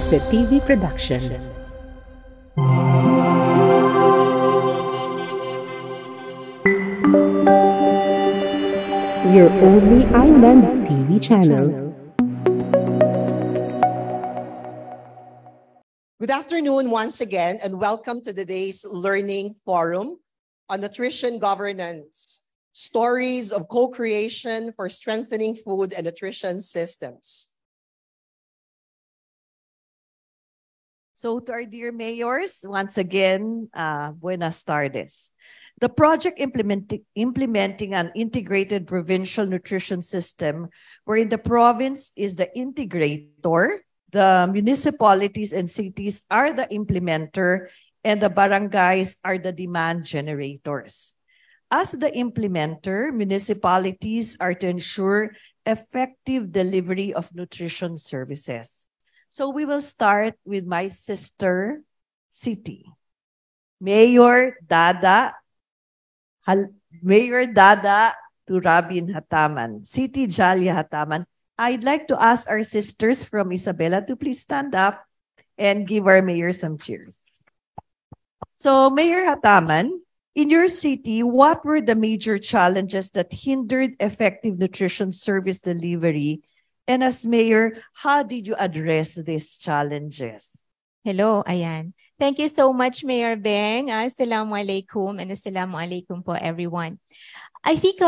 Sa TV production. Your only island TV channel. Good afternoon once again, and welcome to today's Learning Forum on Nutrition Governance, Stories of Co-Creation for Strengthening Food and Nutrition Systems. So to our dear mayors, once again, buenas tardes. The project implementing an integrated provincial nutrition system, wherein the province is the integrator, the municipalities and cities are the implementer, and the barangays are the demand generators. As the implementer, municipalities are to ensure effective delivery of nutrition services. So we will start with my sister city. Mayor Dada to Rabin Hataman, City Jalia Hataman. I'd like to ask our sisters from Isabela to please stand up and give our mayor some cheers. So Mayor Hataman, in your city, what were the major challenges that hindered effective nutrition service delivery? And as mayor, how did you address these challenges? Hello, ayan. Thank you so much, Mayor Beng. Assalamualaikum and assalamualaikum po everyone. I think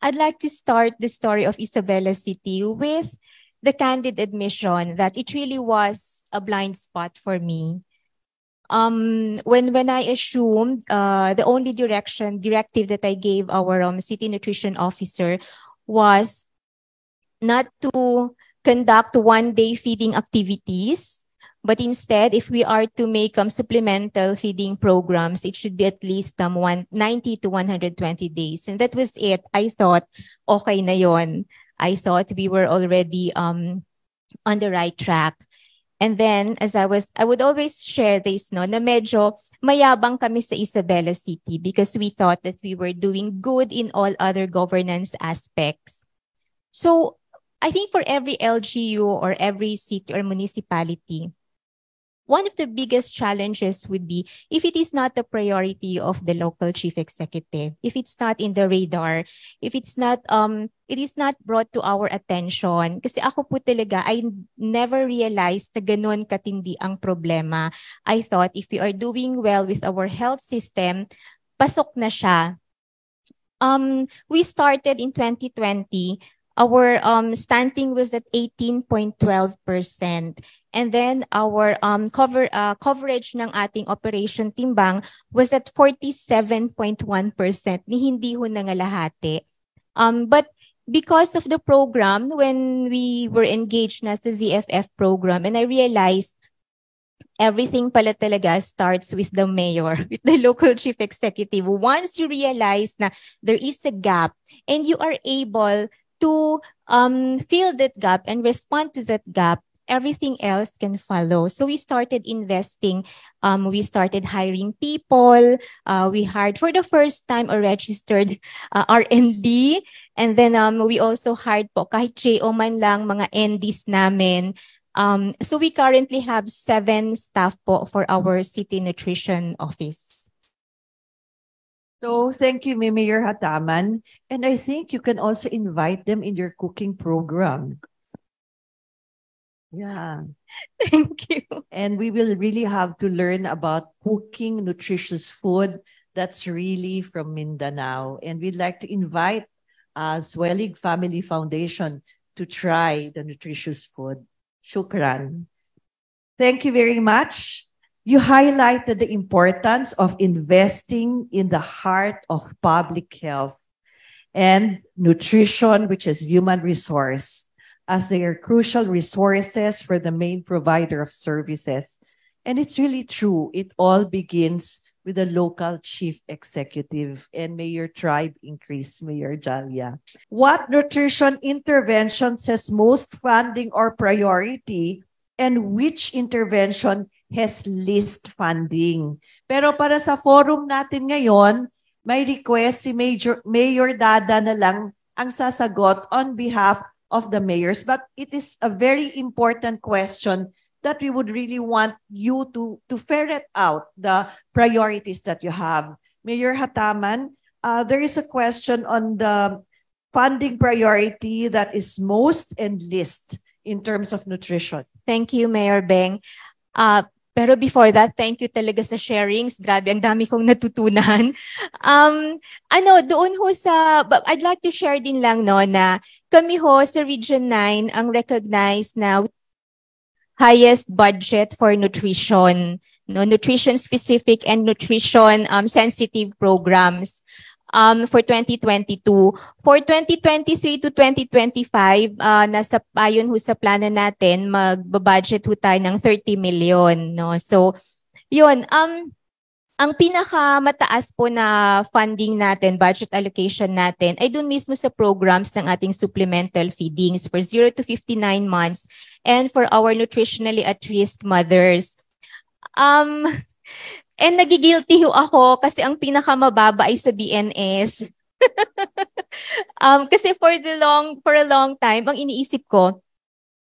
I'd like to start the story of Isabela City with the candid admission that it really was a blind spot for me. When I assumed the only directive that I gave our city nutrition officer was not to conduct one-day feeding activities, but instead, if we are to make supplemental feeding programs, it should be at least 90 to 120 days. And that was it. I thought, okay na yon. I thought we were already on the right track. And then, I would always share this, no, na medyo mayabang kami sa Isabela City because we thought that we were doing good in all other governance aspects. So, I think for every LGU or every city or municipality, one of the biggest challenges would be if it is not the priority of the local chief executive, if it's not in the radar, if it's not, it is not brought to our attention. Kasi ako po talaga, I never realized na ganun katindi ang problema. I thought if we are doing well with our health system, pasok na siya. We started in 2020. Our stunting was at 18.12%. And then our coverage ng ating Operation Timbang was at 47.1%. Ni hindi ho nangalahati. But because of the program, when we were engaged na sa ZFF program, and I realized everything pala talaga starts with the mayor, with the local chief executive. Once you realize na there is a gap and you are able to fill that gap and respond to that gap, everything else can follow. So we started investing. We started hiring people. We hired for the first time a registered R&D. And then we also hired po kahit JO man lang mga NDs namin. So we currently have 7 staff po for our city nutrition office. So thank you, Mayor Hataman. And I think you can also invite them in your cooking program. Yeah. Thank you. And we will really have to learn about cooking nutritious food that's really from Mindanao. And we'd like to invite Swellig Family Foundation to try the nutritious food. Shukran. Thank you very much. You highlighted the importance of investing in the heart of public health and nutrition, which is human resource, as they are crucial resources for the main provider of services. And it's really true. It all begins with the local chief executive. And may your tribe increase, Mayor Jalia. What nutrition intervention says most funding or priority, and which intervention has least funding? Pero para sa forum natin ngayon, may request si Mayor Dada na lang ang sasagot on behalf of the mayors. But it is a very important question that we would really want you to ferret out the priorities that you have. Mayor Hataman, there is a question on the funding priority that is most and least in terms of nutrition. Thank you, Mayor Beng. Pero before that, thank you talaga sa sharings. Grabe, ang dami kong natutunan. Doon ho I'd like to share din lang no, na kami ho sa Region 9 ang recognized na highest budget for nutrition, no, nutrition-specific and nutrition-sensitive programs. For 2022. For 2023 to 2025, nasa ayon ho sa plano natin, magbabudget ho tayo ng 30 million. No? So, yun. Ang pinakamataas po na funding natin, budget allocation natin, ay dun mismo sa programs ng ating supplemental feedings for 0 to 59 months and for our nutritionally at-risk mothers. And nagigilty ho ako kasi ang pinakamababa ay sa BNS. Kasi for a long time, ang iniisip ko,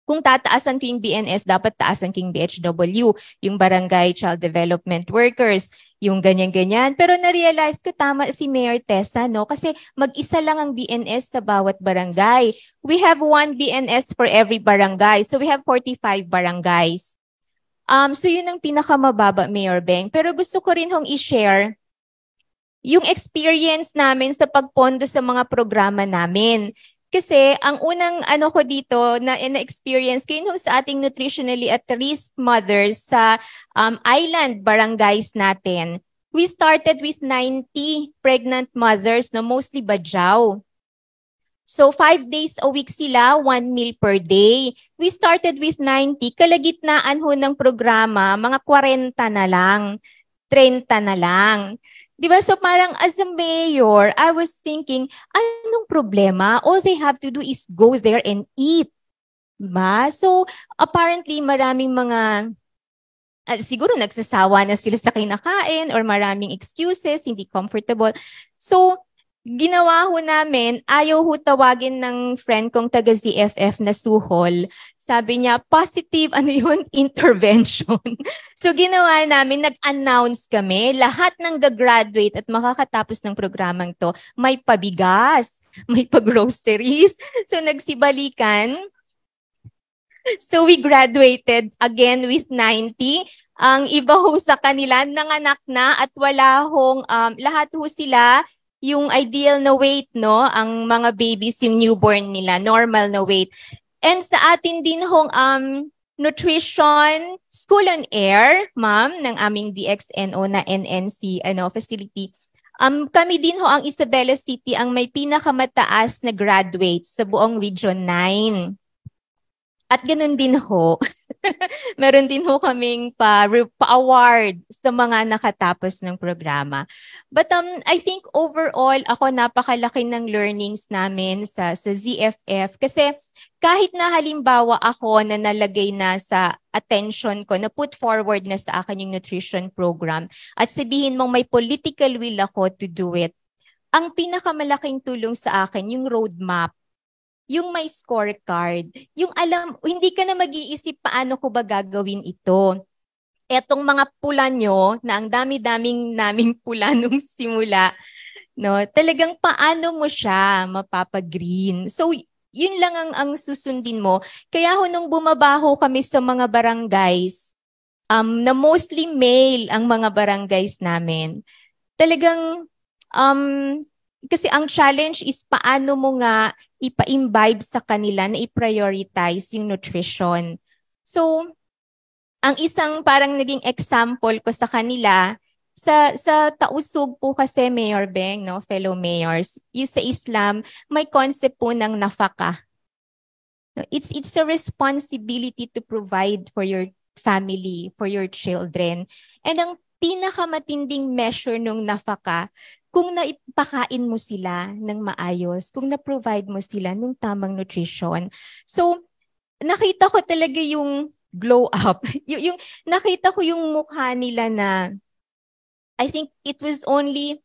kung tataasan ko yung BNS, dapat taasan ko yung BHW, yung Barangay Child Development Workers, yung ganyan-ganyan. Pero na-realize ko tama si Mayor Tessa, no? Kasi mag-isa lang ang BNS sa bawat barangay. We have one BNS for every barangay. So we have 45 barangays. So yun ang pinakamababa, Mayor Beng. Pero gusto ko rin hong i-share yung experience namin sa pagpondo sa mga programa namin. Kasi ang unang ko dito na experience ko yun sa ating nutritionally at-risk mothers sa island barangays natin. We started with 90 pregnant mothers, no, mostly Bajau. So 5 days a week sila, 1 meal per day. We started with 90. Kalagitnaan ho ng programa, mga 40 na lang, 30 na lang. Diba? So parang as a mayor, I was thinking, anong problema? All they have to do is go there and eat. Diba? So apparently maraming mga, siguro nagsasawa na sila sa kinakain or maraming excuses, hindi comfortable. So ginawa ho namin, ayaw ho tawagin ng friend kong taga ZFF na Suhol. Sabi niya, positive, intervention. So ginawa namin, nag-announce kami, lahat ng graduate at makakatapos ng programang to, may pabigas, may pag-groceries. So nagsibalikan. So we graduated again with 90. Ang iba ho sa kanila, nanganak na at wala hong, lahat ho sila, yung ideal na weight, no? Ang mga babies, yung newborn nila, normal na weight. And sa atin din hong nutrition school on air, ma'am, ng aming DXNO na NNC facility. Kami din ho ang Isabela City ang may pinakamataas na graduates sa buong Region 9. At ganun din ho, meron din ho kaming pa-award sa mga nakatapos ng programa. But I think overall, ako napakalaki ng learnings namin sa ZFF kasi kahit na halimbawa ako na nalagay na sa attention ko, na put forward na sa akin yung nutrition program at sabihin mong may political will ako to do it, ang pinakamalaking tulong sa akin yung roadmap. Yung may scorecard, yung alam, hindi ka na mag-iisip paano ko ba gagawin ito. Etong mga pula nyo, na ang dami-daming naming pula nung simula, no, talagang paano mo siya mapapag-green. So, yun lang ang susundin mo. Kaya ho nung bumabaho kami sa mga barangays, na mostly male ang mga barangays namin, talagang, kasi ang challenge is paano mo nga ipa-imbibe sa kanila na i-prioritize yung nutrition. So, ang isang parang naging example ko sa kanila, sa Tausug po kasi, Mayor Beng, no, fellow mayors, yung sa Islam, may concept po ng nafaka. It's a responsibility to provide for your family, for your children. And ang pinakamatinding measure ng nafaka, kung naipakain mo sila ng maayos, kung na-provide mo sila ng tamang nutrition. So, nakita ko talaga yung glow up. yung nakita ko yung mukha nila na, I think it was only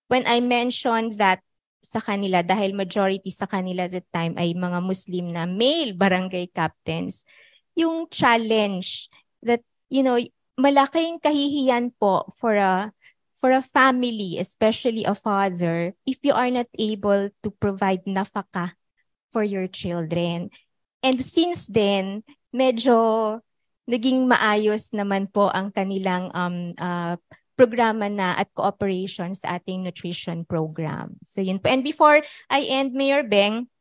when I mentioned that sa kanila, dahil majority sa kanila at that time ay mga Muslim na male barangay captains, yung challenge that, malaking kahihiyan po for a family, especially a father, if you are not able to provide nafaka for your children. And since then, medyo naging maayos naman po ang kanilang programa na at cooperation sa ating nutrition program. So yun po. And before I end, Mayor Beng,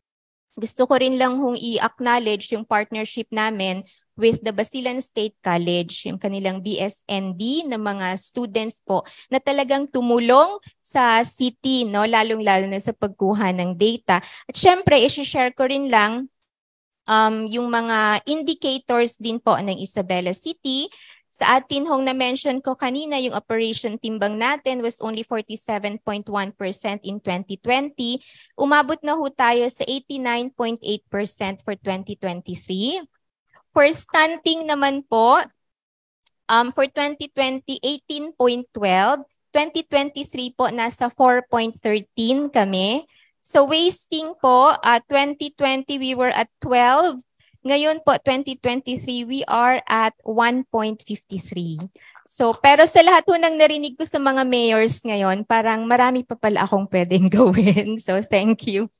gusto ko rin lang i-acknowledge yung partnership namin with the Basilan State College, yung kanilang BSND na mga students po na talagang tumulong sa city, no, lalong-lalo na sa pagkuha ng data. At syempre, i-share ko rin lang yung mga indicators din po ng Isabela City. Sa atin hong na-mention ko kanina, yung operation timbang natin was only 47.1% in 2020. Umabot na ho tayo sa 89.8% for 2023. For stunting naman po, for 2020, 18.12. 2023 po, nasa 4.13 kami. So wasting po, 2020 we were at 12. Ngayon po, 2023, we are at 1.53. So, pero sa lahat po ng narinig ko sa mga mayors ngayon, parang marami pa pala akong pwedeng gawin. So, thank you.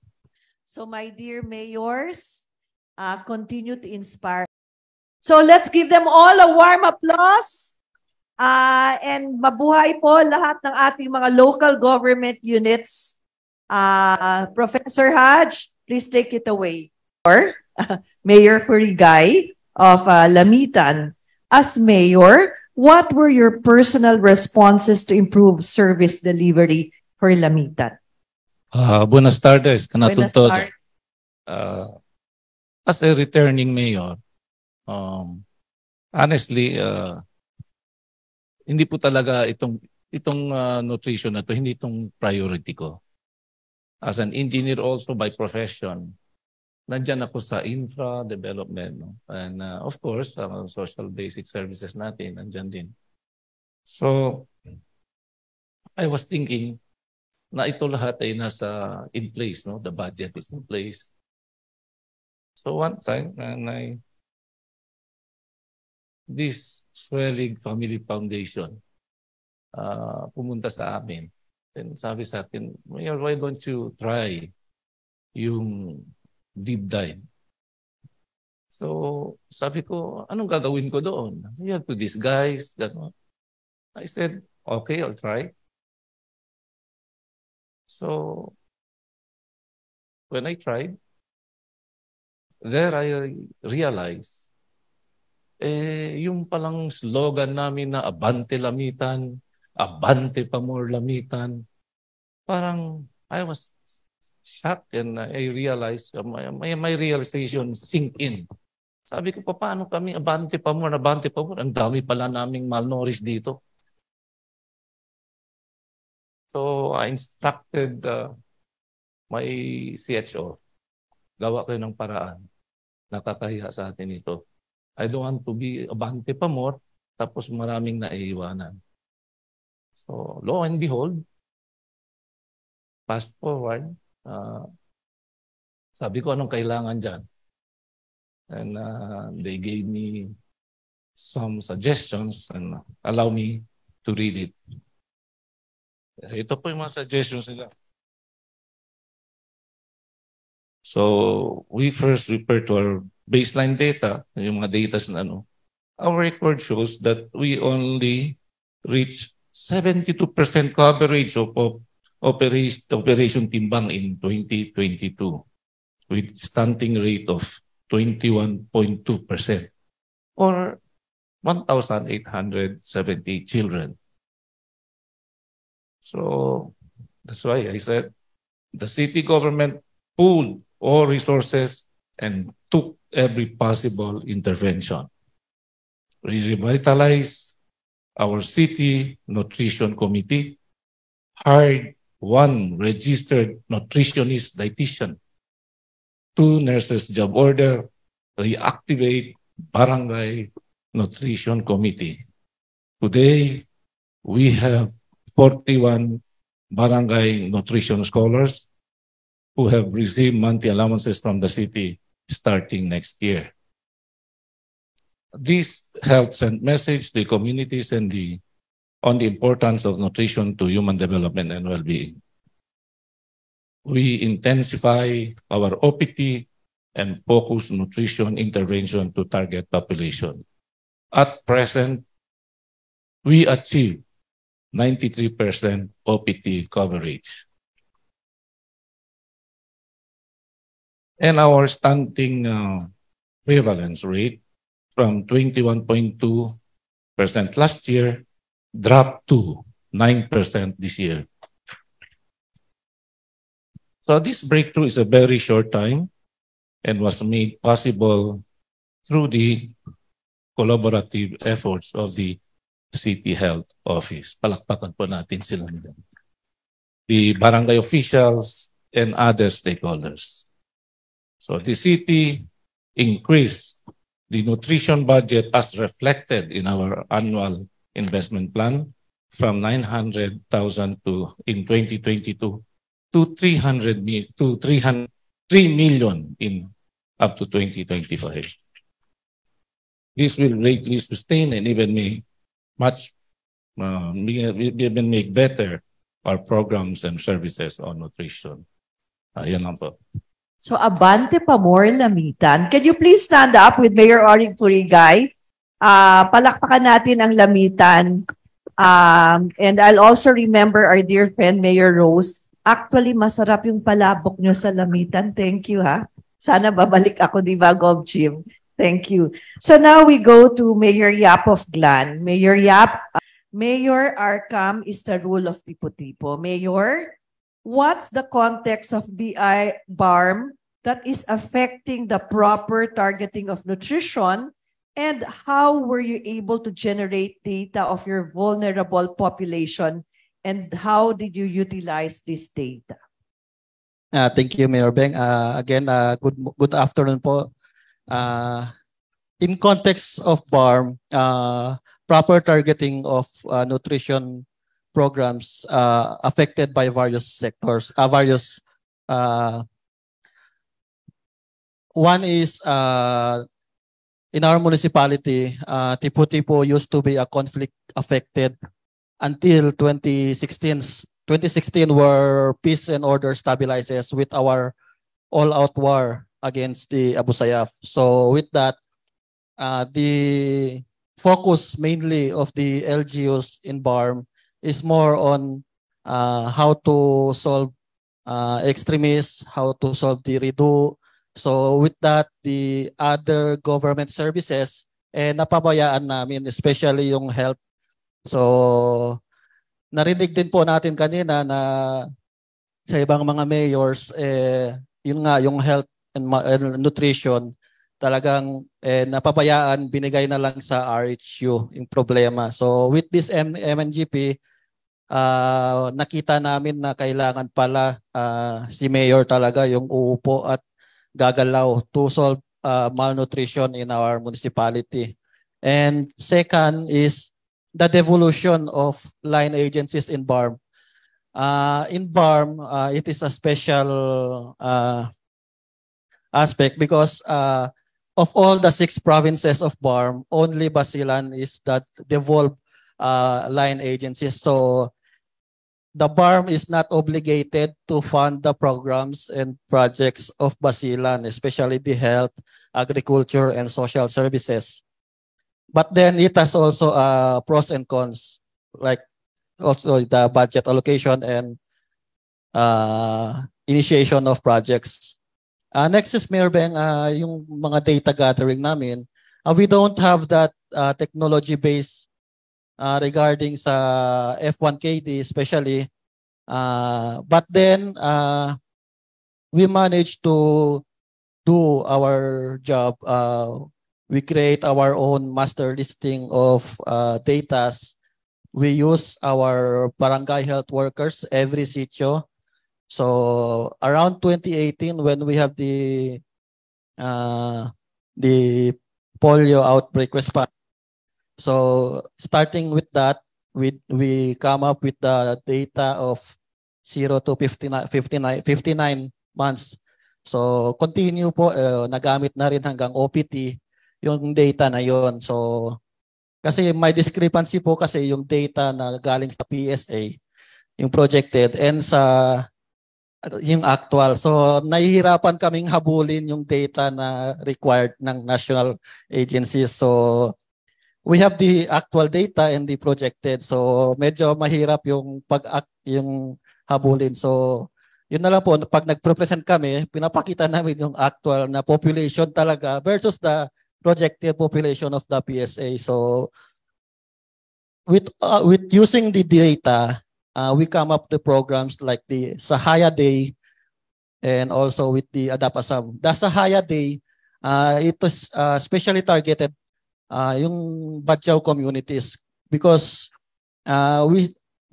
So, my dear mayors, continue to inspire. So, let's give them all a warm applause. And mabuhay po lahat ng ating mga local government units. Professor Haj, please take it away. Mayor Furigay of Lamitan. As mayor, what were your personal responses to improve service delivery for Lamitan? Buenas tardes, Buenas kanatutod. tardes. As a returning mayor, honestly, hindi po talaga itong nutrition na to, hindi itong priority ko. As an engineer also by profession, nandiyan ako sa infra development, no? And of course, social basic services natin, nandiyan din. So, I was thinking na ito lahat ay nasa in place, no? The budget is in place. So one time, this Swellig Family Foundation pumunta sa amin. And sabi sa akin, Mayor, why don't you try yung deep dive? So, sabi ko, anong gagawin ko doon? You have to disguise, gano'n. I said, okay, I'll try. So, when I tried, there I realized, yung palang slogan namin na Abante Lamitan, Abante pa more Lamitan, parang I was shocked and I realized, my realization sink in. Sabi ko, paano kami Abante pa more? Ang dami pala naming malnourished dito. So I instructed my CHO, gawa kayo ng paraan. Nakakahiya sa atin ito. I don't want to be Abante pa more, tapos maraming naiiwanan. So lo and behold, fast forward, sabi ko anong kailangan dyan. And they gave me some suggestions and allow me to read it. Ito po yung mga suggestions nila. So we first refer to our baseline data, yung mga data na ano. Our record shows that we only reach 72% coverage of Operation Timbang in 2022 with stunting rate of 21.2% or 1,870 children. So that's why I said the city government pooled all resources and took every possible intervention. We revitalized our city nutrition committee, hired one registered nutritionist dietitian, 2 nurses job order, reactivate barangay nutrition committee. Today, we have 41 barangay nutrition scholars who have received monthly allowances from the city starting next year. This helps send message to communities and on the importance of nutrition to human development and well-being. We intensify our OPT and focus nutrition intervention to target population. At present, we achieve 93% OPT coverage. And our stunting prevalence rate from 21.2% last year dropped to 9% this year. So this breakthrough is a very short time and was made possible through the collaborative efforts of the City Health Office. Palakpakan po natin sila nila. The barangay officials and other stakeholders. So the city increased the nutrition budget as reflected in our annual investment plan from 900,000 in 2022 to 3 million in up to 2025. This will greatly sustain and even make even make better our programs and services on nutrition. Yan lang po. So, Abante Pamor Lamitan. Can you please stand up with Mayor Oring Purigay? Palakpakan natin ang Lamitan. And I'll also remember our dear friend, Mayor Rose. Actually, masarap yung palabok nyo sa Lamitan. Thank you, ha? Sana babalik ako, di ba, Gov Jim? Thank you. So now we go to Mayor Yap of Glan. Mayor Yap, Mayor Arcam is the rule of tipo-tipo. Mayor, what's the context of BARM that is affecting the proper targeting of nutrition, and how were you able to generate data of your vulnerable population, and how did you utilize this data? Thank you, Mayor Beng. Again, good afternoon po. In context of BARM, proper targeting of nutrition programs affected by various sectors. One is in our municipality, Tipo-Tipo used to be a conflict affected until 2016. 2016 where peace and order stabilizes with our all-out war against the Abu Sayyaf. So with that, the focus mainly of the LGUs in BARM is more on how to solve extremists, how to solve the redo. So with that, the other government services, napabayaan namin, especially yung health. So narinig din po natin kanina na sa ibang mga mayors, yun nga, yung health and nutrition, talagang napabayaan, binigay na lang sa RHU yung problema. So with this MNGP, nakita namin na kailangan pala si Mayor talaga yung uupo at gagalaw to solve malnutrition in our municipality. And second is the devolution of line agencies in BARM. In BARM, it is a special aspect because of all the 6 provinces of BARM, only Basilan is that devolved line agencies. So the BARM is not obligated to fund the programs and projects of Basilan, especially the health, agriculture, and social services. But then it has also pros and cons, like also the budget allocation and initiation of projects. Next is Mayor Beng, yung mga data gathering namin. We don't have that technology-based regarding sa F1KD especially. But then we managed to do our job. We create our own master listing of data. We use our barangay health workers every sitio. So around 2018, when we have the polio outbreak response. So starting with that, we come up with the data of 0 to 59 months. So continue po, nagamit na rin hanggang OPT. yung data na yon. So kasi may discrepancy po kasi yung data na galing sa PSA, yung projected, and sa yung actual. So nahihirapan kaming habulin yung data na required ng national agencies. So we have the actual data and the projected. So medyo mahirap yung yung habulin. So yun na lang po, pag nagpre-present kami, pinapakita namin yung actual na population talaga versus the projected population of the PSA. So with using the data, we come up with programs like the Sahaya Day and also with the Adapasam. The Sahaya Day, it was specially targeted yung Badjao communities because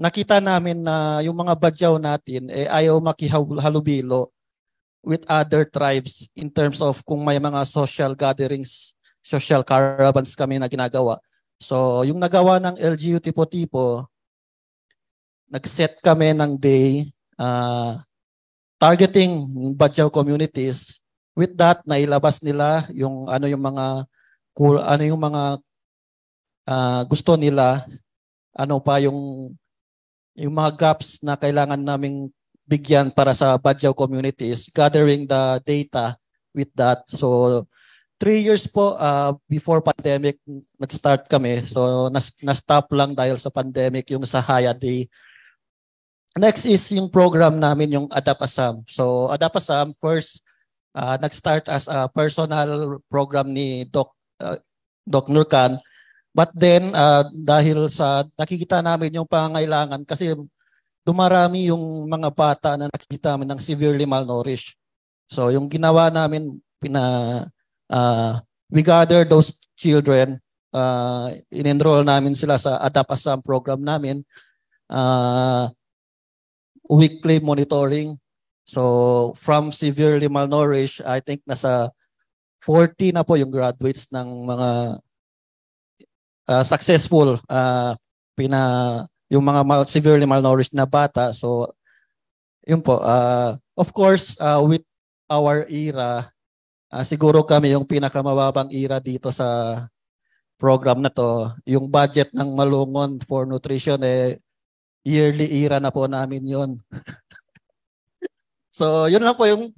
nakita namin na yung mga Badjao natin ayaw makihalubilo with other tribes in terms of kung may mga social gatherings, social caravans kami na ginagawa. So yung nagawa ng LGU Tipo-Tipo, nag-set kami ng day targeting Badjao communities. With that, nailabas nila yung yung mga gusto nila, yung mga gaps na kailangan naming bigyan para sa Badjao communities, gathering the data with that. So 3 years po before pandemic nag-start kami. So na-stop lang dahil sa pandemic yung Sahaya Day. Next is yung program namin, yung Adapasam. So Adapasam first nag-start as a personal program ni Doc Nurcan. But then dahil sa nakikita namin yung pangangailangan kasi dumarami yung mga bata na nakikita namin ng severely malnourished. So yung ginawa namin, we gather those children, in-enroll namin sila sa Adapasam program namin, weekly monitoring. So from severely malnourished, I think nasa 40 na po yung graduates ng mga successful yung mga severely malnourished na bata. So yun po, of course with our era, siguro kami yung pinakamababang era dito sa program na to. Yung budget ng Malungon for nutrition yearly era na po namin yun. So yun lang po yung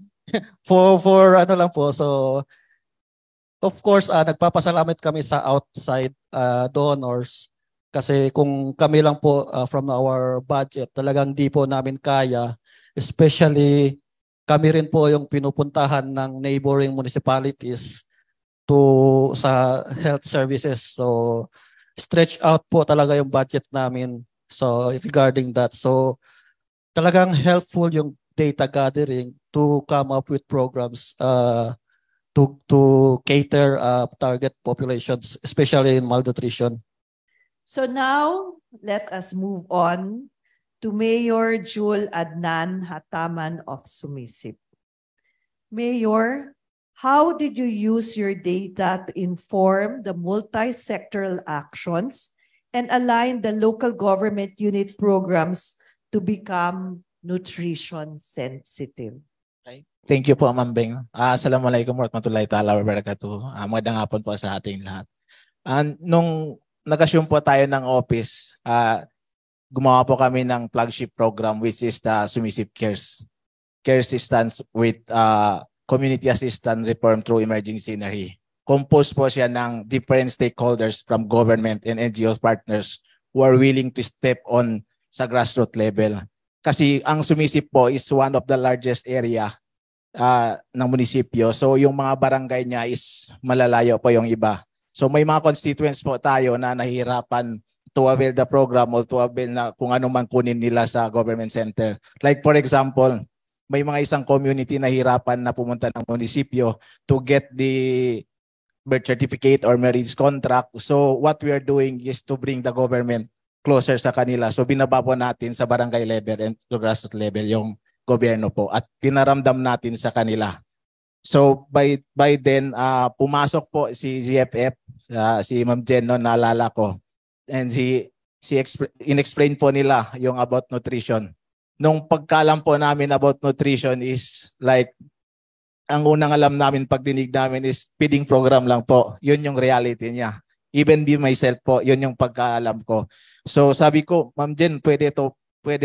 for ano lang po. So of course nagpapasalamat kami sa outside donors kasi kung kami lang po from our budget talagang di po namin kaya, especially kami rin po yung pinupuntahan ng neighboring municipalities sa health services. So stretch out po talaga yung budget namin so regarding that. So talagang helpful yung data gathering to come up with programs to cater target populations, especially in malnutrition. So now, let us move on to Mayor Jul Adnan Hataman of Sumisip. Mayor, how did you use your data to inform the multi-sectoral actions and align the local government unit programs to become nutrition sensitive? Thank you po, Ma'am Beng. Assalamualaikum warahmatullahi ta'ala wabarakatuh. Magandang hapon po sa ating lahat. Nung nag-assume po tayo ng office, gumawa po kami ng flagship program which is the Sumisip Cares. Cares stands with Community Assistance Reform through Emerging Scenery. Composed po siya ng different stakeholders from government and NGO partners who are willing to step on sa grassroots level. Kasi ang Sumisip po is one of the largest area ng munisipyo. So yung mga barangay niya is malalayo po yung iba. So may mga constituents po tayo na nahihirapan to avail the program or to avail na kung ano man kunin nila sa government center. Like for example, may mga isang community na hirapan na pumunta ng munisipyo to get the birth certificate or marriage contract. So what we are doing is to bring the government closer sa kanila. So binaba po natin sa barangay level and to grassroots level yung gobyerno po at pinaramdam natin sa kanila. So by then pumasok po si GFF, si Ma'am Jen no, naalala ko, and in-explain po nila yung about nutrition. Nung pagkalam po namin about nutrition is like ang unang alam namin pagdinig namin is feeding program lang po. Yun yung reality niya. Even be myself po, yun yung pagkaalam ko. So sabi ko, Ma'am Jen, pwede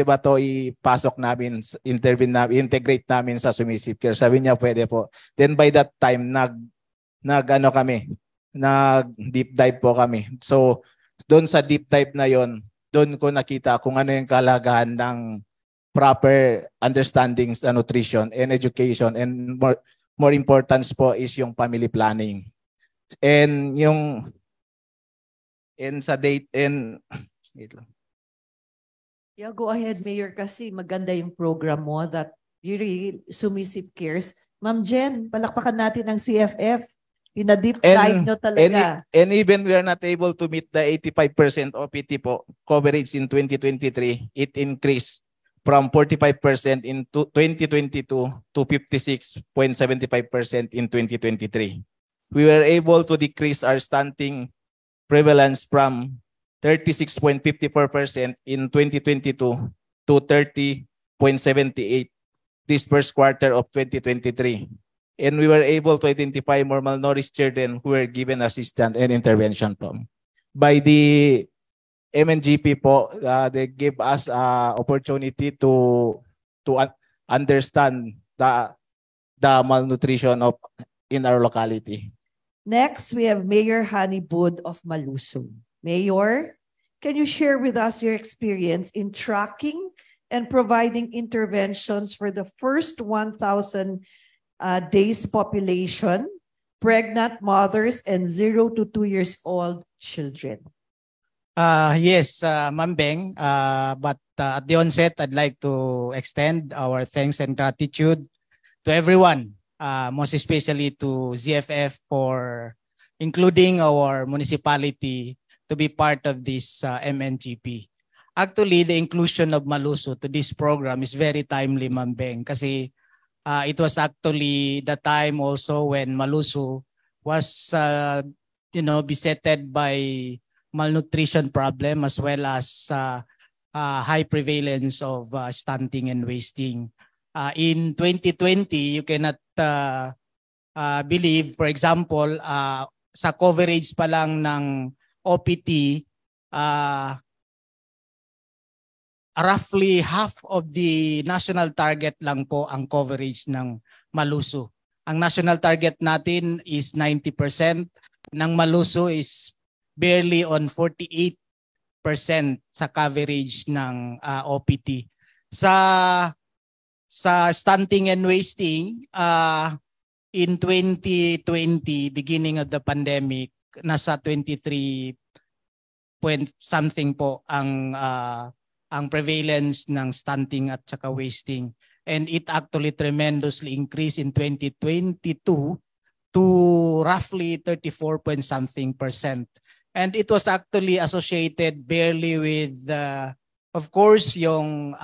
ba to ipasok namin, integrate namin sa Submissive Care? Sabi niya, pwede po. Then by that time, nag deep dive po kami. So doon sa deep dive na yon, doon ko nakita kung ano yung kalagahan ng proper understanding sa nutrition and education, and more importance po is yung family planning. And sa date and wait lang. Yeah, go ahead, Mayor, kasi maganda yung program mo that really Submissive Cares. Ma'am Jen, palakpakan natin ang CFF. Pina-deep dive nyo talaga. And even we are not able to meet the 85% OPT po coverage in 2023, it increased from 45% in 2022 to 56.75% in 2023. We were able to decrease our stunting prevalence from 36.54% in 2022 to 30.78% this first quarter of 2023. And we were able to identify more malnourished children who were given assistance and intervention from. By the MNGP po, they gave us opportunity to understand the malnutrition in our locality. Next, we have Mayor Hani Bud of Maluso. Mayor, can you share with us your experience in tracking and providing interventions for the first 1,000 days population, pregnant mothers, and 0 to 2 years old children? Yes, Ma'am Beng. But at the onset, I'd like to extend our thanks and gratitude to everyone, most especially to ZFF for including our municipality to be part of this MNGP. Actually, the inclusion of Maluso to this program is very timely, Ma'am Beng, kasi it was actually the time also when Maluso was, besetted by malnutrition problem as well as high prevalence of stunting and wasting. In 2020, you cannot believe, for example, sa coverage pa lang ng OPT, roughly half of the national target lang po ang coverage ng Maluso. Ang national target natin is 90%. Ng Maluso is barely on 48% sa coverage ng OPT. Sa stunting and wasting, in 2020, beginning of the pandemic, nasa 23 point something po ang prevalence ng stunting at saka wasting. And it actually tremendously increased in 2022 to roughly 34 point something percent. And it was actually associated barely with, of course, yung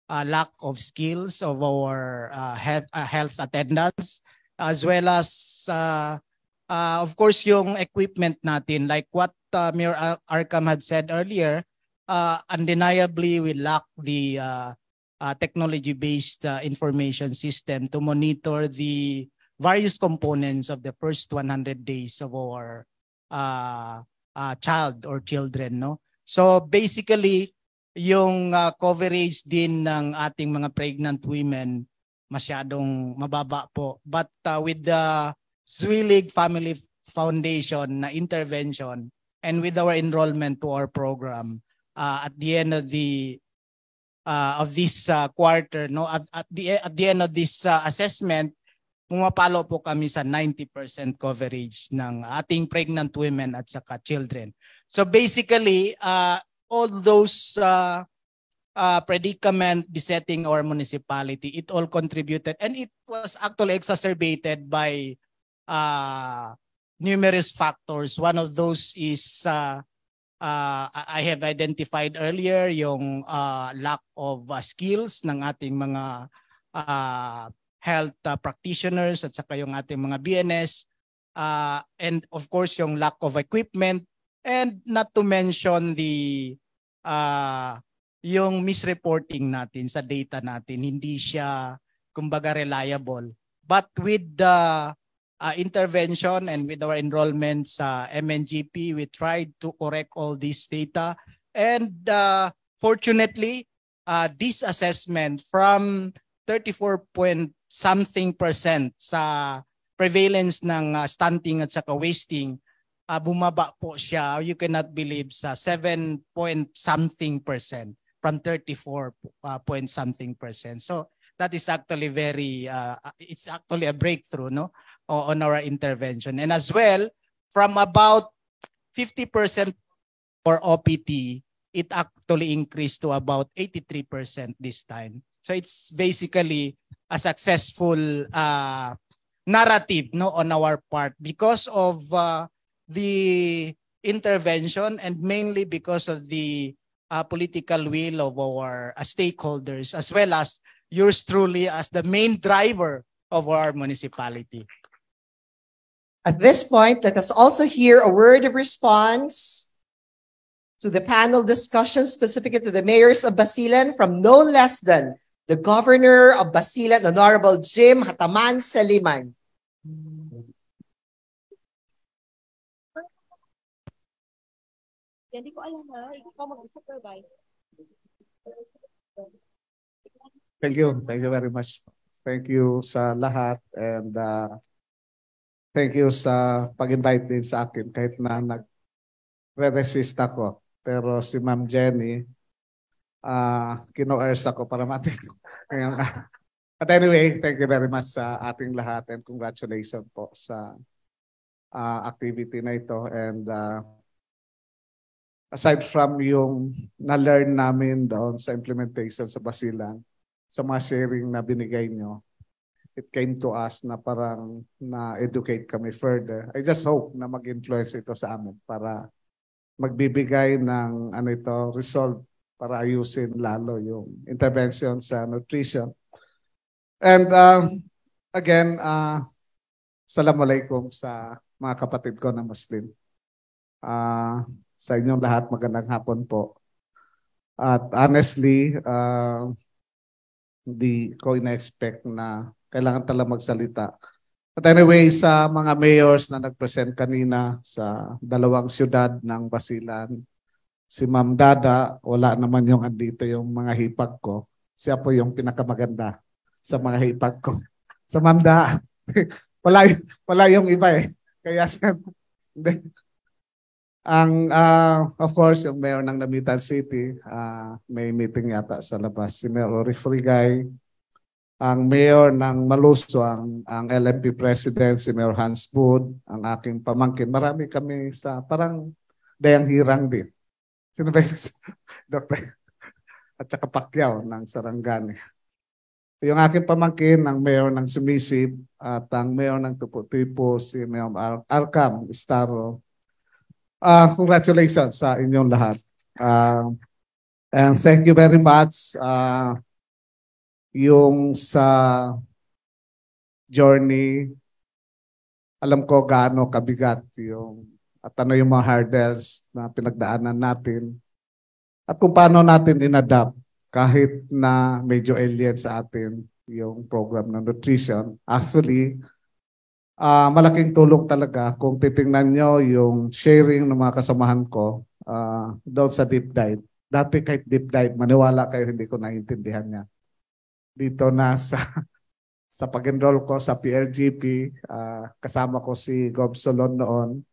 lack of skills of our health attendants, as well as, of course, yung equipment natin. Like what Mayor Arcam had said earlier, undeniably we lack the technology-based information system to monitor the various components of the first 100 days of our child or children, no? So basically, yung coverage din ng ating mga pregnant women masyadong mababa po. But with the Zwillig Family Foundation na intervention and with our enrollment to our program, at the end of this quarter, no, at the end of this assessment, pumapalo po kami sa 90% coverage ng ating pregnant women at saka children. So basically, all those predicament besetting our municipality, it all contributed, and it was actually exacerbated by numerous factors. One of those is I have identified earlier yung lack of skills ng ating mga health practitioners at saka yung ating mga BNS, and of course yung lack of equipment, and not to mention the yung misreporting natin sa data natin, hindi siya kumbaga reliable. But with the intervention and with our enrollment sa MNGP, we tried to correct all this data. And fortunately, this assessment from 34-point-something% sa prevalence ng stunting at saka wasting, bumaba po siya, you cannot believe, sa 7-point-something% from 34-point-something%. So that is actually it's actually a breakthrough, no, on our intervention. And as well, from about 50% for OPT, it actually increased to about 83% this time. So it's basically a successful narrative, no, on our part because of the intervention and mainly because of the political will of our stakeholders, as well as yours truly as the main driver of our municipality. At this point, let us also hear a word of response to the panel discussion specifically to the mayors of Basilan from no less than the Governor of Basilan, Honorable Jim Hataman Saliman. Hindi ko alam na, ikaw mag-supervise. Thank you. Thank you very much. Thank you sa lahat and thank you sa pag-invite din sa akin kahit na nag-resist ako. Pero si Ma'am Jenny, kino-urge ako para matito. But anyway, thank you very much sa ating lahat and congratulations po sa activity na ito. And aside from yung na-learn namin doon sa implementation sa Basilan, sa mga sharing na binigay nyo, it came to us na parang na-educate kami further. I just hope na mag-influence ito sa amin para magbibigay ng result para ayusin lalo yung intervention sa nutrition. And again, Assalamualaikum sa mga kapatid ko na Muslim. Sa inyong lahat, magandang hapon po. At honestly, hindi ko ina-expect na kailangan talaga magsalita. But anyway, sa mga mayors na nag-present kanina sa dalawang syudad ng Basilan, si Ma'am Dada, wala naman yung andito yung mga hipag ko. Siya po yung pinakamaganda sa mga hipag ko. Sa Ma'am Da, wala yung iba eh. Kaya of course, yung mayor ng Namitan City, may meeting yata sa labas. Si Mayor Rory Frigay, ang mayor ng Maluso, ang LMP president, si Mayor Hans Bud, ang aking pamangkin. Marami kami sa parang dayang hirang din. Sino ba yung Dr. At saka Pacquiao ng Sarangani. Yung aking pamangkin, ang mayor ng Sumisib, at ang mayor ng Tupo-Tipo, si Mayor Arcam Istaro. Congratulations sa inyong lahat. And thank you very much. Yung sa journey, alam ko gaano kabigat at ano yung mga hurdles na pinagdaanan natin at kung paano natin inadapt kahit na medyo alien sa atin yung program ng nutrition. Actually, malaking tulong talaga kung titingnan nyo yung sharing ng mga kasamahan ko doon sa deep dive. Dati kahit deep dive, maniwala kayo hindi ko naiintindihan niya. Dito na sa pag-enroll ko sa PLGP, kasama ko si Gob Solon noon.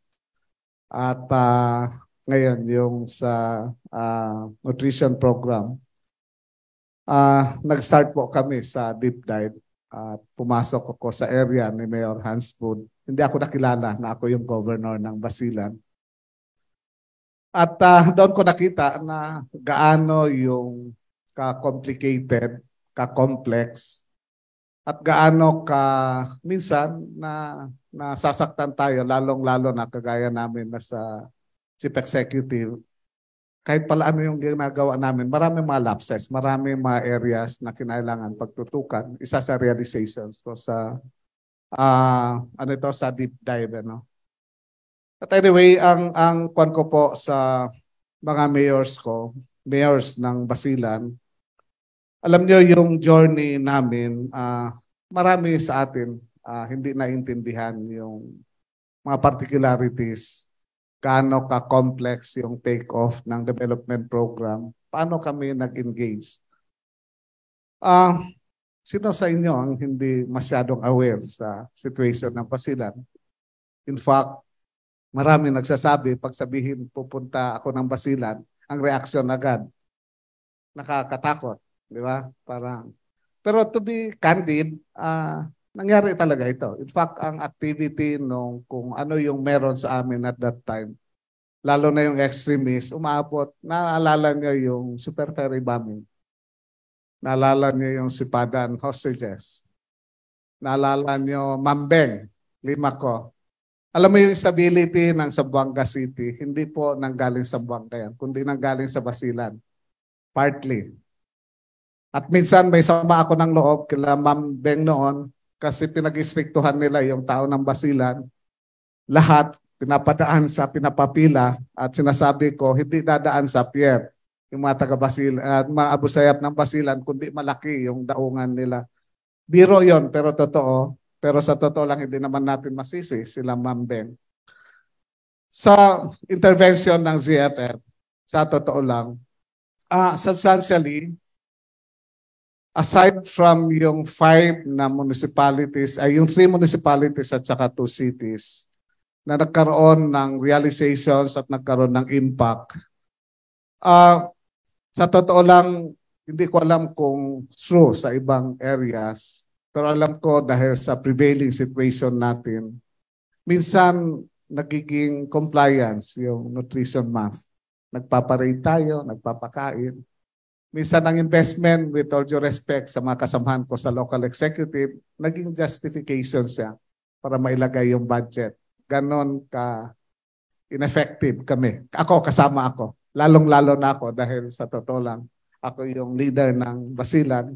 At ngayon yung sa nutrition program, nag-start po kami sa deep dive. At pumasok ako sa area ni Mayor Hans Bud. Hindi ako nakilala na ako yung governor ng Basilan. At doon ko nakita na gaano yung ka-complicated, ka-complex, at gaano minsan na nasasaktan tayo, lalong-lalo na kagaya namin na sa Chief Executive. Kahit pala ano yung ginagawa namin, marami mga lapses, marami mga areas na kinailangan pagtutukan. Isa sa realizations ko sa sa deep dive. At anyway, ang kwan ko po sa mga mayors ng Basilan, alam nyo yung journey namin, marami sa atin hindi naintindihan yung mga particularities, gaano ka-complex yung take-off ng development program, paano kami nag-engage. Sino sa inyo ang hindi masyadong aware sa situation ng Basilan? In fact, marami nagsasabi, pag sabihin pupunta ako ng Basilan, ang reaction agad, nakakatakot, di ba? Pero to be candid, nangyari talaga ito. In fact, ang activity nung kung ano yung meron sa amin at that time, lalo na yung extremists, umaabot, naalala niyo yung super ferry bombing. Naalala niyo yung Sipadan hostages. Naalala niyo Mambeng, Limaco. Alam mo yung stability ng Zamboanga City, hindi po nanggaling sa Zamboanga yan, kundi nanggaling sa Basilan. Partly. At minsan may sama ako ng loob kila Mambeng noon, kasi pinag-istriktuhan nila yung tao ng Basilan. Lahat pinapadaan sa pinapapila at sinasabi ko, hindi dadaan sa pier yung mga taga-Basilan at mga Abu Sayyaf ng Basilan, kundi malaki yung daungan nila. Biro yon pero totoo. Pero sa totoo lang, hindi naman natin masisi sila Mambeng. Sa intervention ng ZFF, sa totoo lang, substantially, aside from yung 5 na municipalities, ay yung 3 municipalities at saka 2 cities na nagkaroon ng realizations at nagkaroon ng impact. Sa totoo lang, hindi ko alam kung true sa ibang areas, pero alam ko dahil sa prevailing situation natin, minsan nagiging compliance yung nutrition month. Nagpaparate tayo, nagpapakain. Minsan ang investment, with all due respect sa mga kasamahan ko sa local executive, naging justification siya para mailagay yung budget. Ganon ka ineffective kami. Kasama ako. Lalong-lalo na ako dahil sa totoo lang, ako yung leader ng Basilan.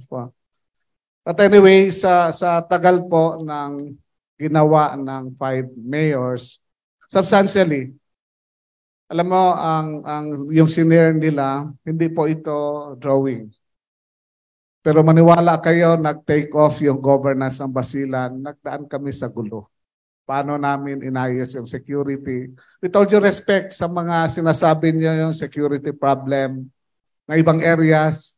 But anyway, sa tagal po ng ginawa ng 5 mayors, substantially, alam mo, yung senior nila, hindi po ito drawing. Pero maniwala kayo, nag-take off yung governance ng Basilan, nagdaan kami sa gulo. Paano namin inayos yung security? With all due respect sa mga sinasabi niyo yung security problem ng ibang areas,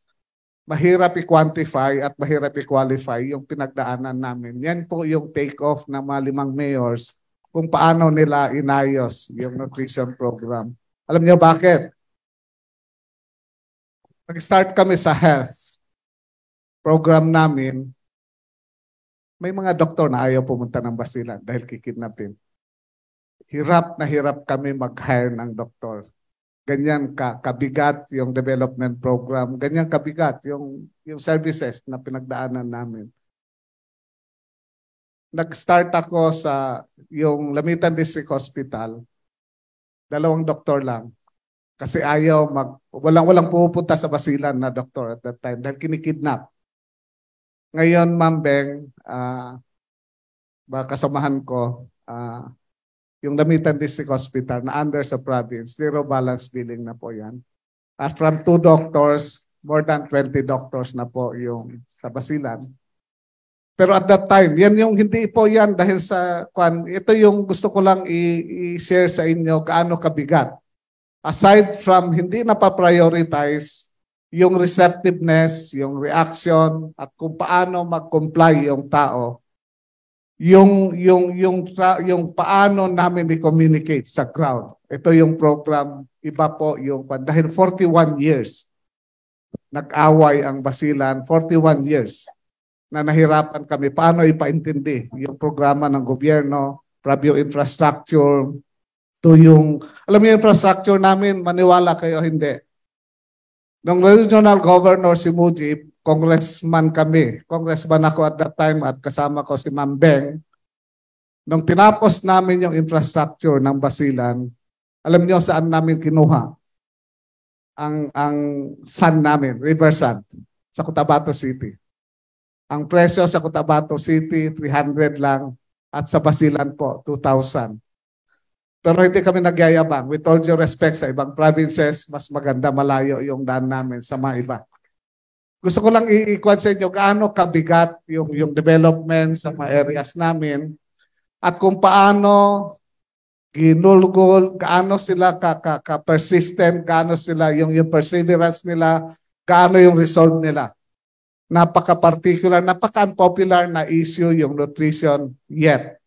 mahirap i-quantify at mahirap i-qualify yung pinagdaanan namin. Yan po yung take off ng mga 5 mayors kung paano nila inayos yung nutrition program. Alam niyo bakit? Nag-start kami sa health program namin. May mga doktor na ayaw pumunta ng Basilan dahil kikidnapin. Hirap na hirap kami mag-hire ng doktor. Ganyan kabigat yung development program. Ganyan kabigat yung services na pinagdaanan namin. Nag-start ako sa yung Lamitan District Hospital. 2 doktor lang. Kasi walang pupunta sa Basilan na doktor at that time dahil kinikidnap. Ngayon, Mambeng, kasamahan ko, yung Lamitan District Hospital na under sa province, zero balance billing na po yan. At from 2 doctors, more than 20 doctors na po yung sa Basilan. Pero at that time, yan yung hindi po yan dahil sa ito yung gusto ko lang i-share sa inyo gaano kabigat. Aside from hindi na pa-prioritize yung receptiveness, yung reaction at kung paano mag-comply yung tao, yung paano namin i-communicate sa crowd. Ito yung program, iba po yung dahil 41 years nag-away ang Basilan, 41 years na nahirapan kami paano ipaintindi yung programa ng gobyerno, from yung infrastructure to yung, alam mo yung infrastructure namin, maniwala kayo hindi. Nung regional governor si Mujib, congressman kami, congressman ako at that time at kasama ko si Mambeng, nung tinapos namin yung infrastructure ng Basilan, alam niyo saan namin kinuha ang sand namin, river sand, sa Cotabato City. Ang presyo sa Cotabato City, 300 lang. At sa Basilan po, 2,000. Pero hindi kami nagyayabang. With all due respect sa ibang provinces, mas maganda malayo yung daan namin sa mga iba. Gusto ko lang i-ikwan sa inyo gaano kabigat yung development sa mga areas namin at kung paano ginulgol, gaano sila ka-persistent, gaano sila yung perseverance nila, gaano yung result nila. Napaka-particular, napaka-unpopular na issue yung nutrition yet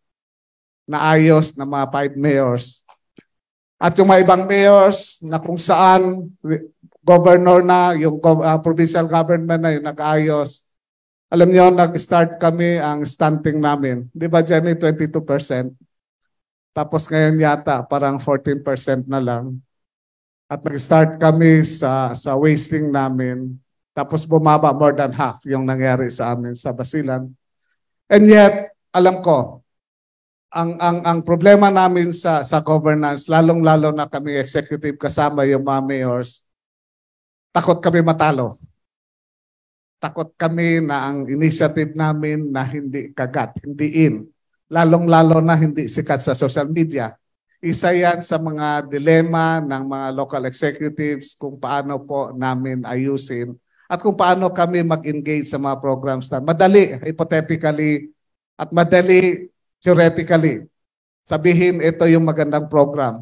na ayos ng mga 5 mayors. At yung mga ibang mayors na kung saan governor na, yung provincial government na yung nag-ayos. Alam niyo, nag-start kami ang stunting namin. Di ba, Jenny, 22%? Tapos ngayon yata, parang 14% na lang. At nag-start kami sa wasting namin. Tapos bumaba more than half yung nangyari sa amin sa Basilan. And yet, alam ko, ang problema namin sa governance, lalong-lalo na kami executive kasama yung mga mayors, takot kami matalo. Takot kami na ang initiative namin na hindi kagat, hindi in. Lalong-lalo na hindi sikat sa social media. Isa yan sa mga dilema ng mga local executives kung paano po namin ayusin at kung paano kami mag-engage sa mga programs na madali, hypothetically, at madali, theoretically. Sabihin, ito yung magandang program.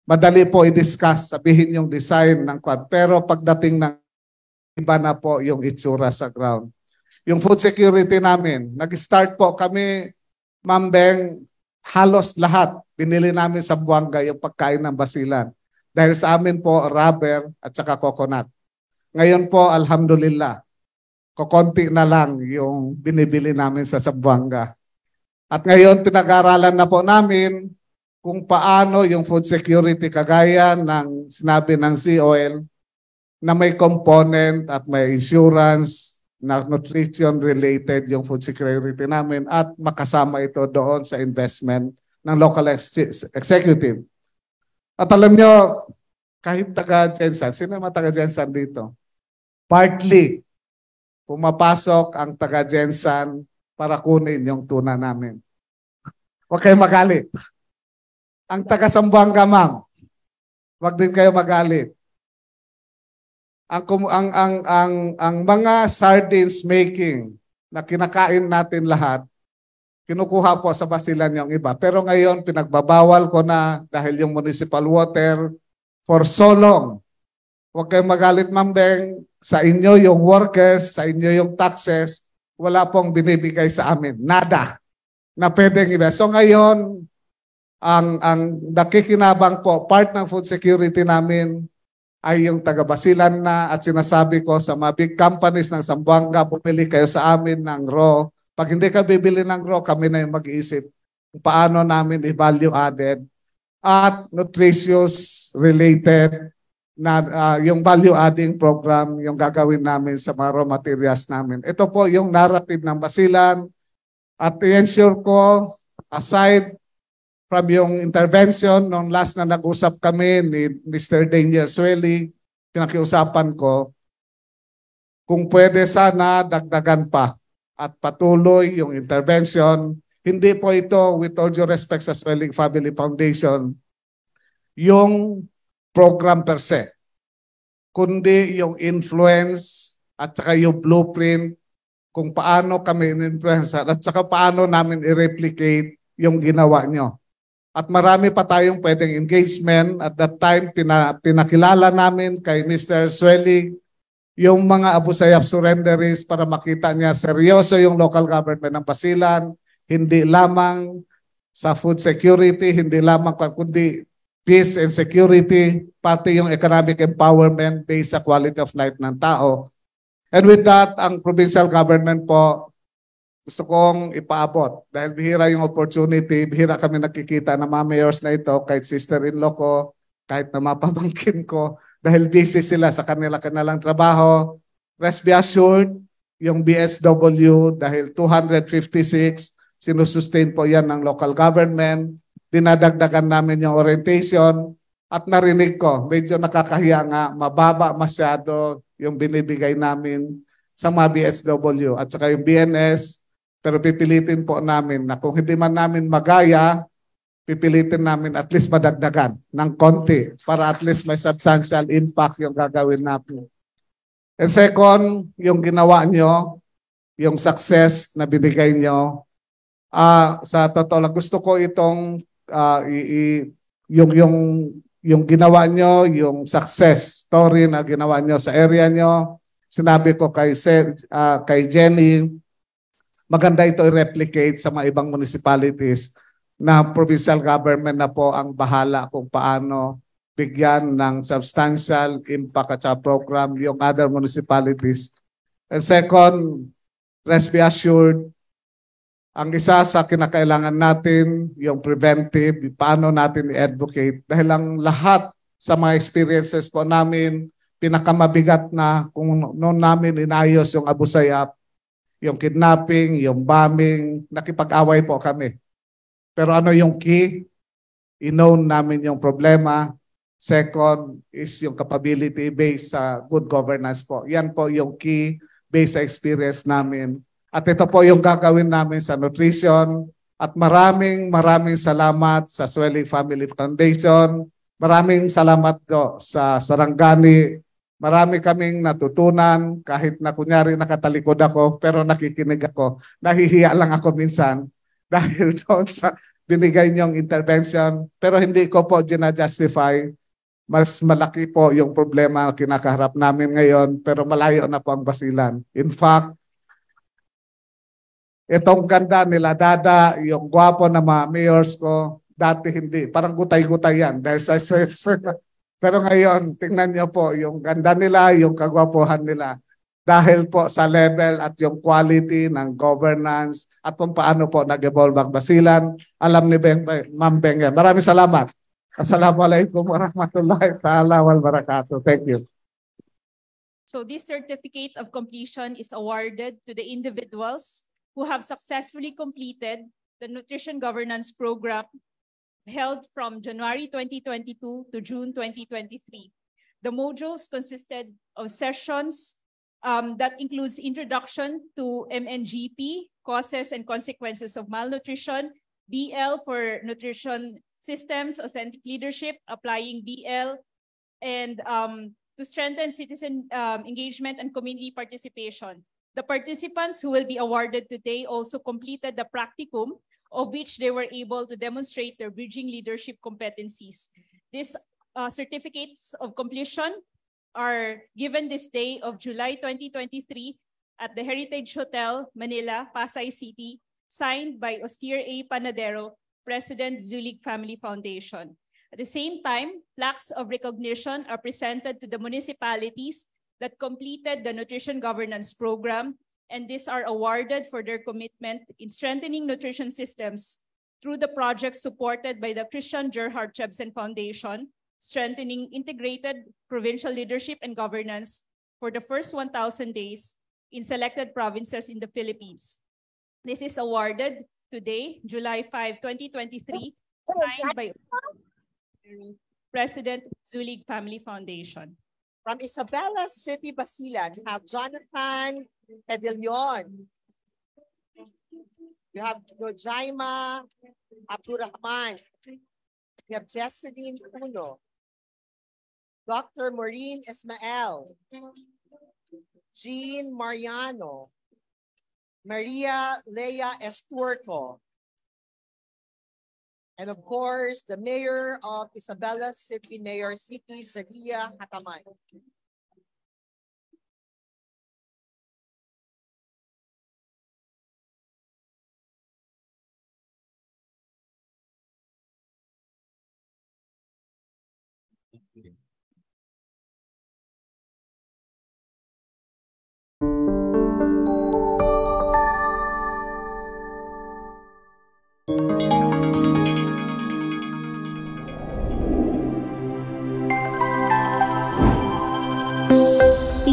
Madali po i-discuss, sabihin yung design ng quad. Pero pagdating ng iba na po yung itsura sa ground. Yung food security namin, nag-start po kami, Ma'am Beng, halos lahat. Binili namin sa Buanga yung pagkain ng Basilan. Dahil sa amin po, rubber at saka coconut. Ngayon po, alhamdulillah, kokonti na lang yung binibili namin sa Zamboanga. At ngayon, pinag-aralan na po namin kung paano yung food security kagaya ng sinabi ng COL na may component at may insurance na nutrition related yung food security namin at makasama ito doon sa investment ng local executive. At alam nyo, kahit taga-Jensan, sino yung taga-Jensan dito? Partly, pumapasok ang taga-Jensan para kunin yung tuna namin. Huwag kayo magalit. Ang taga-Zamboanga, ma'am, huwag din kayo magalit. Ang mga sardines making na kinakain natin lahat, kinukuha po sa Basilan yung iba. Pero ngayon, pinagbabawal ko na dahil yung municipal water for so long. Huwag kayong magalit, Ma'am Beng. Sa inyo yung workers, sa inyo yung taxes, wala pong binibigay sa amin. Nada na pwedeng iba. So ngayon, ang nakikinabang po, part ng food security namin ay yung taga-Basilan na at sinasabi ko sa mga big companies ng Zamboanga, bumili kayo sa amin ng raw. Pag hindi ka bibili ng raw, kami na yung mag-iisip kung paano namin i-value added at nutritious related na yung value adding program yung gagawin namin sa mga raw materials namin. Ito po yung narrative ng Basilan at i-ensure ko aside from yung intervention nung last na nag-usap kami ni Mr. Daniel Swelly, pinakiusapan ko kung pwede sana dagdagan pa at patuloy yung intervention. Hindi po ito, with all due respect sa Swelling Family Foundation, yung program per se, kundi yung influence at saka yung blueprint kung paano kami in-influence at saka paano namin i-replicate yung ginawa nyo. At marami pa tayong pwedeng engagement. At that time, pinakilala namin kay Mr. Swelly yung mga Abu Sayyaf surrenderies para makita niya seryoso yung local government ng Basilan, hindi lamang sa food security, hindi lamang kundi peace and security, pati yung economic empowerment based sa quality of life ng tao. And with that, ang provincial government po, gusto kong ipaabot dahil bihira yung opportunity, bihira kami nakikita ng mga mayors na ito, kahit sister-in-law ko, kahit na mapamangkin ko, dahil busy sila sa kanilang trabaho. Rest be assured, yung BSW, dahil 256, sinusustain po yan ng local government, dinadagdagan namin yung orientation, at narinig ko, medyo nakakahiya nga, mababa masyado yung binibigay namin sa mga BSW at saka yung BNS. Pero pipilitin po namin na kung hindi man namin magaya, pipilitin namin at least madagdagan ng konti para at least may substantial impact yung gagawin natin. And second, yung ginawa nyo, yung success na binigay nyo, sa totoo lang, gusto ko itong yung ginawa nyo, yung success story na ginawa nyo sa area nyo. Sinabi ko kay Jenny, maganda ito i-replicate sa mga ibang municipalities na provincial government na po ang bahala kung paano bigyan ng substantial impact at program yung other municipalities. And second, rest be assured, ang isa sa kinakailangan natin, yung preventive, paano natin i-advocate. Dahil ang lahat sa mga experiences po namin, pinakamabigat na kung noon namin inayos yung Abu Sayyaf, yung kidnapping, yung bombing, nakipag-away po kami. Pero ano yung key? I-known namin yung problema. Second is yung capability based sa good governance po. Yan po yung key based sa experience namin. At ito po yung gagawin namin sa nutrition. At maraming salamat sa Swelling Family Foundation. Maraming salamat po sa Sarangani. Marami kaming natutunan kahit na kunyari nakatalikod ako pero nakikinig ako. Nahihiya lang ako minsan dahil doon sa binigay niyong intervention. Pero hindi ko po gina-justify. Mas malaki po yung problema na kinakaharap namin ngayon pero malayo na po ang Basilan. In fact, itong ganda nila Dada, yung gwapo na mga mayors ko, dati hindi. Parang gutay-gutay yan. Dahil pero ngayon, tingnan niyo po yung ganda nila, yung kagwapuhan nila. Dahil po sa level at yung quality ng governance at kung paano po nag-evolve ang Basilan. Alam ni Ma'am Beng. Maraming salamat. Assalamualaikum warahmatullahi ta'ala wal barakatuh. Thank you. So this certificate of completion is awarded to the individuals who have successfully completed the Nutrition Governance Program held from January 2022 to June 2023. The modules consisted of sessions that includes introduction to MNGP, causes and consequences of malnutrition, BL for nutrition systems, authentic leadership, applying BL, and to strengthen citizen engagement and community participation. The participants who will be awarded today also completed the practicum, of which they were able to demonstrate their bridging leadership competencies. These certificates of completion are given this day of July 2023 at the Heritage Hotel, Manila, Pasay City, signed by Austere A. Panadero, President Zulig Family Foundation. At the same time, plaques of recognition are presented to the municipalities that completed the Nutrition Governance Program, and these are awarded for their commitment in strengthening nutrition systems through the projects supported by the Christian Gerhard Chebsen Foundation, strengthening integrated provincial leadership and governance for the first 1,000 days in selected provinces in the Philippines. This is awarded today, July 5, 2023, signed by President Zulig Family Foundation. From Isabela City, Basilan, you have Jonathan Edilion. You have Rojaima Abdurrahman. You have Jesseline Puno. Dr. Maureen Ismael. Jean Mariano. Maria Lea Esturco. And of course, the mayor of Isabela City, Mayor City, Zakia Hatamay.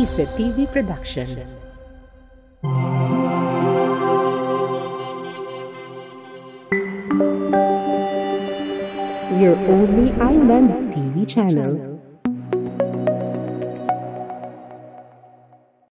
Isa TV Production. Your only island TV channel.